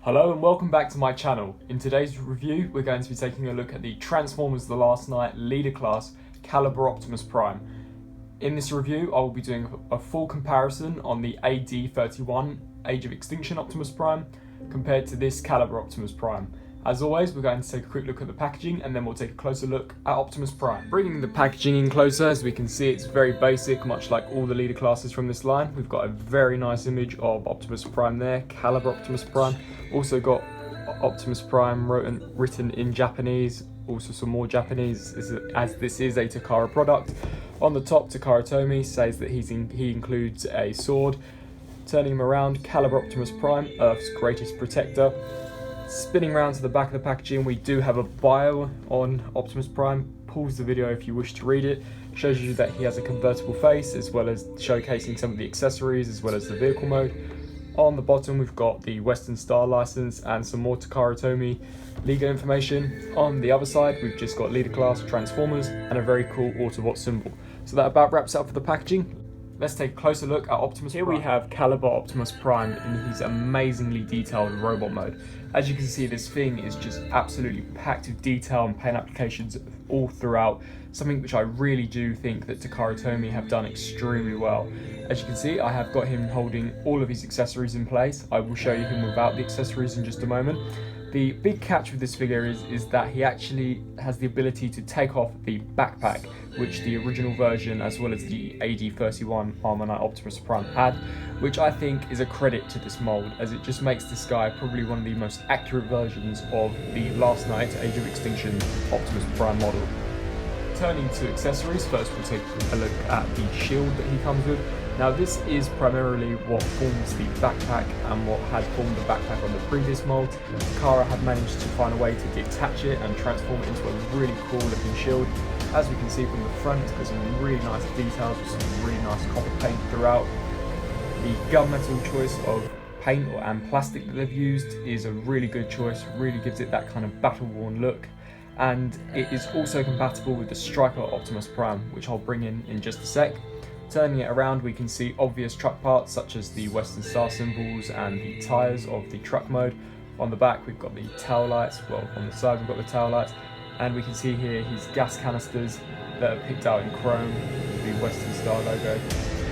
Hello and welcome back to my channel. In today's review, we're going to be taking a look at the Transformers The Last Knight Leader Class Caliber Optimus Prime. In this review, I will be doing a full comparison on the AD-31 Age of Extinction Optimus Prime compared to this Caliber Optimus Prime. As always, we're going to take a quick look at the packaging and then we'll take a closer look at Optimus Prime. Bringing the packaging in closer, as we can see, it's very basic, much like all the leader classes from this line. We've got a very nice image of Optimus Prime there, Caliber Optimus Prime. Also got Optimus Prime written in Japanese, also some more Japanese, as this is a Takara product. On the top, Takara Tomy says that he includes a sword. Turning him around, Caliber Optimus Prime, Earth's greatest protector. Spinning around to the back of the packaging, we do have a bio on Optimus Prime. Pause the video if you wish to read it. Shows you that he has a convertible face, as well as showcasing some of the accessories, as well as the vehicle mode. On the bottom, we've got the Western Star license and some more Takara Tomy legal information. On the other side, we've just got leader class, Transformers, and a very cool Autobot symbol. So that about wraps up for the packaging. Let's take a closer look at Optimus Prime. Here we have Caliber Optimus Prime in his amazingly detailed robot mode. As you can see, this thing is just absolutely packed with detail and paint applications all throughout, something which I really do think that Takara Tomy have done extremely well. As you can see, I have got him holding all of his accessories in place. I will show you him without the accessories in just a moment. The big catch with this figure is that he actually has the ability to take off the backpack, which the original version, as well as the AD-31 Armor Knight Optimus Prime had, which I think is a credit to this mold, as it just makes this guy probably one of the most accurate versions of the Last Knight Age of Extinction Optimus Prime model. Turning to accessories, first we'll take a look at the shield that he comes with. Now this is primarily what forms the backpack and what had formed the backpack on the previous mold. Takara had managed to find a way to detach it and transform it into a really cool looking shield. As we can see from the front, it's got some really nice details with some really nice copper paint throughout. The gunmetal choice of paint and plastic that they've used is a really good choice, really gives it that kind of battle-worn look. And it is also compatible with the Striker Optimus Prime, which I'll bring in just a sec. Turning it around, we can see obvious truck parts such as the Western Star symbols and the tyres of the truck mode. On the back we've got the tail lights, well on the side we've got the tail lights, and we can see here his gas canisters that are picked out in chrome, the Western Star logo,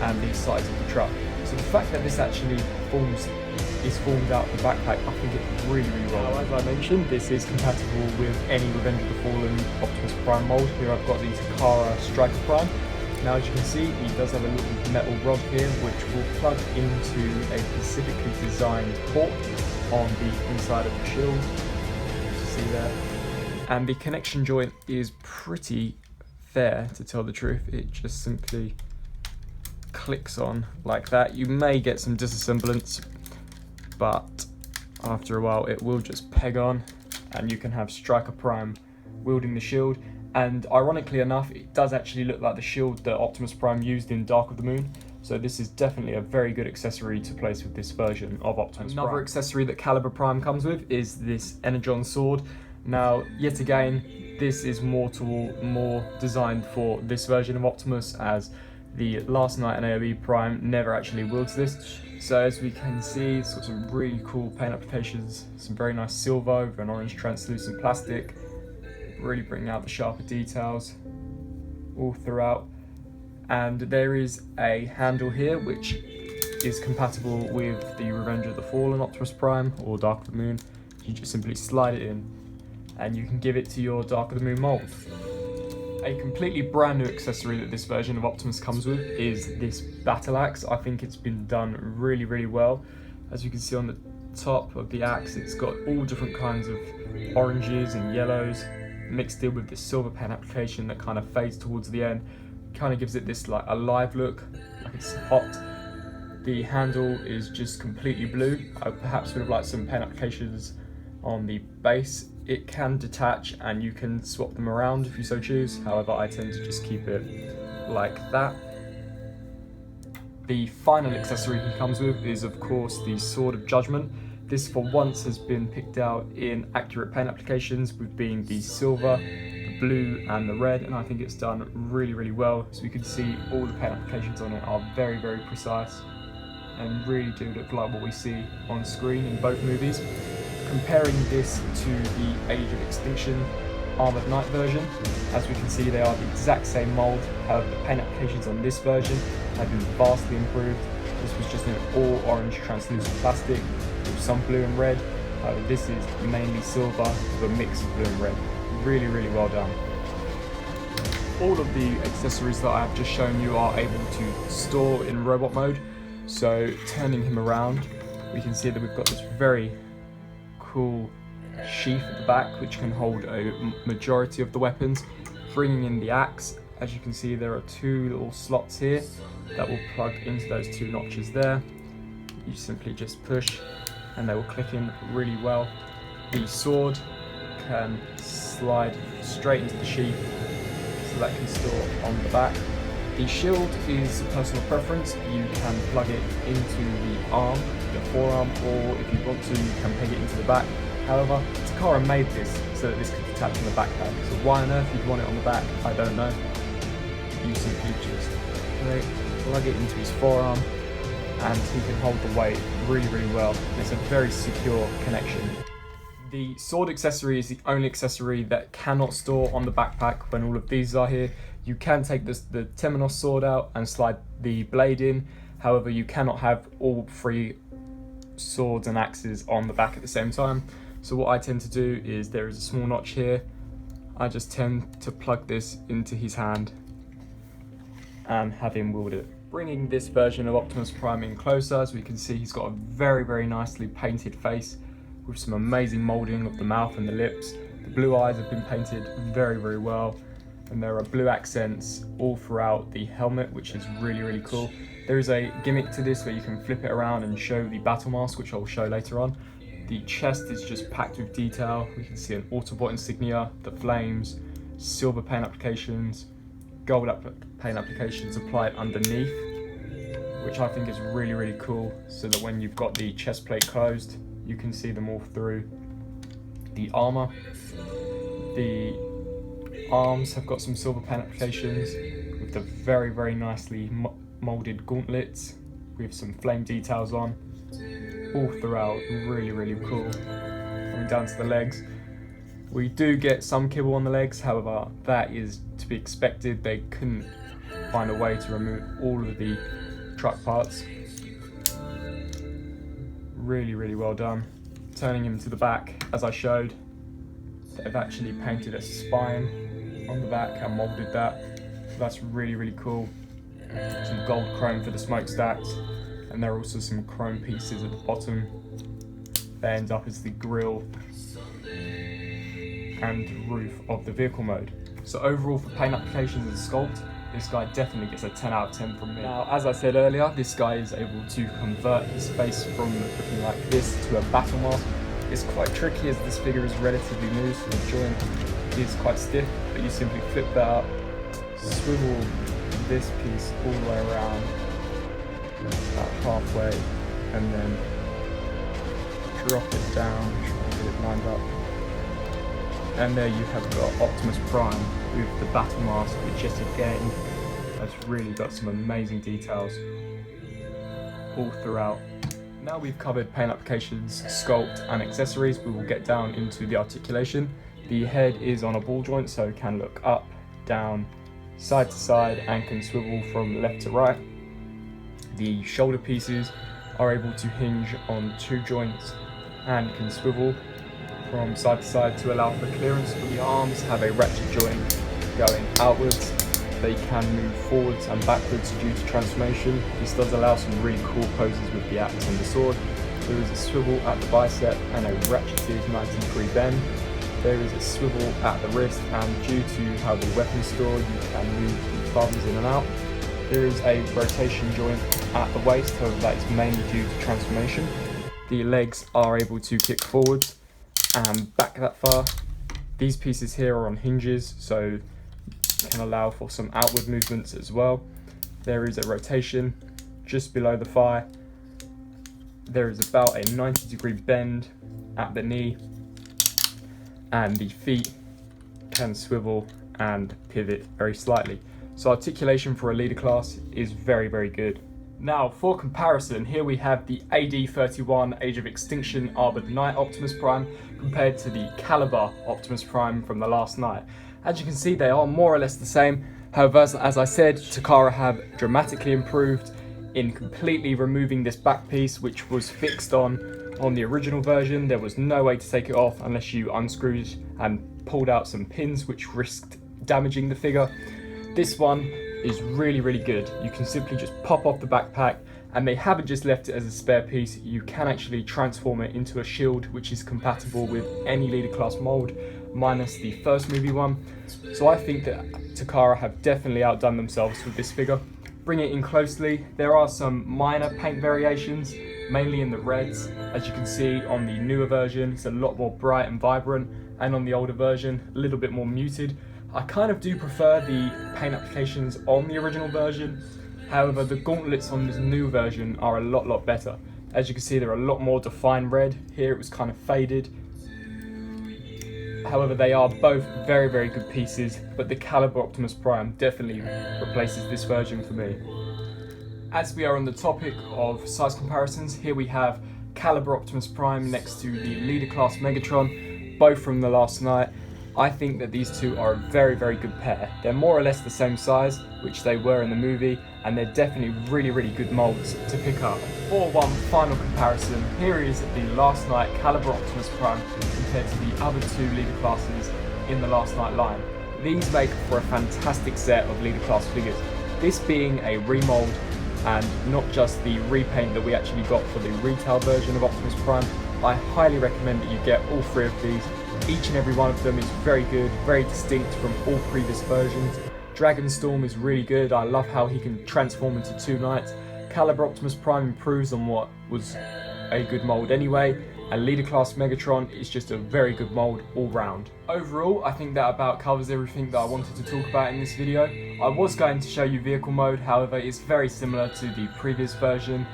and the sides of the truck. So the fact that this actually is formed out of the backpack, I think it's really well. Now, as I mentioned, this is compatible with any Revenge of the Fallen Optimus Prime mold. Here I've got the Takara Striker Prime. Now as you can see, he does have a little metal rod here which will plug into a specifically designed port on the inside of the shield, you see there. And the connection joint is pretty fair, to tell the truth. It just simply clicks on like that. You may get some disassemblance, but after a while it will just peg on and you can have Striker Prime wielding the shield. And ironically enough, it does actually look like the shield that Optimus Prime used in Dark of the Moon. So this is definitely a very good accessory to place with this version of Optimus Prime. Another accessory that Caliber Prime comes with is this Energon sword. Now, yet again, this is more designed for this version of Optimus, as the Last Knight and AOE Prime never actually wields this. So as we can see, it's got some really cool paint applications, some very nice silver with an orange translucent plastic, really bringing out the sharper details all throughout. And there is a handle here which is compatible with the Revenge of the Fallen Optimus Prime or Dark of the Moon. You just simply slide it in and you can give it to your Dark of the Moon mold. A completely brand new accessory that this version of Optimus comes with is this battle axe. I think it's been done really well. As you can see on the top of the axe, it's got all different kinds of oranges and yellows mixed in with this silver paint application that kind of fades towards the end. Kind of gives it this like alive look, like it's hot. The handle is just completely blue. I perhaps would have liked some paint applications on the base. It can detach and you can swap them around if you so choose. However, I tend to just keep it like that. The final accessory he comes with is of course the Sword of Judgment. This for once has been picked out in accurate paint applications, with being the silver, the blue and the red, and I think it's done really well. So you can see all the paint applications on it are very precise and really do look like what we see on screen in both movies. Comparing this to the Age of Extinction Armoured Knight version, as we can see they are the exact same mould, however the paint applications on this version have been vastly improved. This was just an all orange translucent plastic with some blue and red, however this is mainly silver with a mix of blue and red. Really, really well done. All of the accessories that I have just shown you are able to store in robot mode, so turning him around we can see that we've got this very cool sheath at the back which can hold a majority of the weapons. Bringing in the axe, as you can see there are two little slots here that will plug into those two notches there. You simply just push and they will click in really well. The sword can slide straight into the sheath, so that can store on the back. The shield is a personal preference. You can plug it into the arm, the forearm, or if you want to, you can peg it into the back. However, Takara made this so that this could detach on the backpack. So why on earth you'd want it on the back, I don't know. You simply just plug it into his forearm and he can hold the weight really, really well. It's a very secure connection. The sword accessory is the only accessory that cannot store on the backpack when all of these are here. You can take the Temenos sword out and slide the blade in, however you cannot have all three swords and axes on the back at the same time. So what I tend to do is there is a small notch here. I just tend to plug this into his hand and have him wield it. Bringing this version of Optimus Prime in closer, as we can see he's got a very, very nicely painted face with some amazing moulding of the mouth and the lips. The blue eyes have been painted very, very well, and there are blue accents all throughout the helmet, which is really, really cool. There is a gimmick to this where you can flip it around and show the battle mask, which I'll show later on. The chest is just packed with detail. We can see an Autobot insignia, the flames, silver paint applications, gold paint applications applied underneath, which I think is really, really cool, so that when you've got the chest plate closed, you can see them all through. The armor, the arms have got some silver paint applications with the very, very nicely molded gauntlets with some flame details on all throughout. Really, really cool. Coming down to the legs, we do get some kibble on the legs, however that is to be expected. They couldn't find a way to remove all of the truck parts. Really, really well done. Turning him to the back, as I showed, they've actually painted a spine on the back and moulded that. So that's really, really cool. Some gold chrome for the smokestacks, and there are also some chrome pieces at the bottom. They end up as the grille and roof of the vehicle mode. So overall, for paint applications and sculpt, this guy definitely gets a 10 out of 10 from me. Now, as I said earlier, this guy is able to convert his face from looking like this to a battle mask. It's quite tricky as this figure is relatively new, so the joint is quite stiff, but you simply flip that up, swivel this piece all the way around, about halfway, and then drop it down, try and get it lined up. And there you have got Optimus Prime with the battle mask, which yet again has really got some amazing details all throughout. Now we've covered paint applications, sculpt and accessories, we will get down into the articulation. The head is on a ball joint, so it can look up, down, side to side, and can swivel from left to right. The shoulder pieces are able to hinge on two joints and can swivel from side to side to allow for clearance. The arms have a ratchet joint going outwards. They can move forwards and backwards due to transformation. This does allow some really cool poses with the axe and the sword. There is a swivel at the bicep and a ratcheted 90-degree bend. There is a swivel at the wrist, and due to how the weapon is stored, you can move the thumbs in and out. There is a rotation joint at the waist, however that is mainly due to transformation. The legs are able to kick forwards and back that far. These pieces here are on hinges, so can allow for some outward movements as well. There is a rotation just below the thigh. There is about a 90-degree bend at the knee, and the feet can swivel and pivot very slightly. So articulation for a leader class is very, very good. Now, for comparison, here we have the AD31 Age of Extinction Armored Knight Optimus Prime compared to the Caliber Optimus Prime from the last night. As you can see, they are more or less the same. However, as I said, Takara have dramatically improved in completely removing this back piece, which was fixed on the original version. There was no way to take it off unless you unscrewed and pulled out some pins, which risked damaging the figure. This one is really, really good. You can simply just pop off the backpack, and they haven't just left it as a spare piece. You can actually transform it into a shield, which is compatible with any leader class mold, minus the first movie one. So I think that Takara have definitely outdone themselves with this figure. Bring it in closely, there are some minor paint variations, mainly in the reds. As you can see on the newer version, it's a lot more bright and vibrant, and on the older version, a little bit more muted. I kind of do prefer the paint applications on the original version. However, the gauntlets on this new version are a lot better. As you can see, they're a lot more defined red. Here it was kind of faded. However, they are both very good pieces, but the Caliber Optimus Prime definitely replaces this version for me. As we are on the topic of size comparisons, here we have Caliber Optimus Prime next to the Leader Class Megatron, both from the last night. I think that these two are a very good pair. They're more or less the same size, which they were in the movie, and they're definitely really good molds to pick up. For one final comparison, here is the last night Caliber Optimus Prime compared to the other two leader classes in the last night line. These make for a fantastic set of leader class figures. This being a remold and not just the repaint that we actually got for the retail version of Optimus Prime. I highly recommend that you get all three of these. Each and every one of them is very good, very distinct from all previous versions. Dragonstorm is really good. I love how he can transform into two knights. Caliber Optimus Prime improves on what was a good mold anyway, and Leader Class Megatron is just a very good mold all round. Overall, I think that about covers everything that I wanted to talk about in this video. I was going to show you vehicle mode, however it's very similar to the previous version,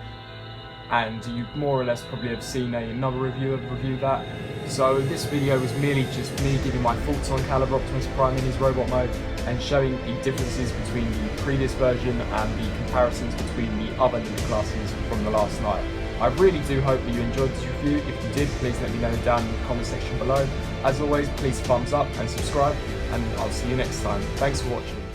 and you more or less probably have seen another reviewer review that. So this video was merely just me giving my thoughts on Caliber Optimus Prime in his robot mode and showing the differences between the previous version and the comparisons between the other leader classes from the last night. I really do hope that you enjoyed this review. If you did, please let me know down in the comment section below. As always, please thumbs up and subscribe, and I'll see you next time. Thanks for watching.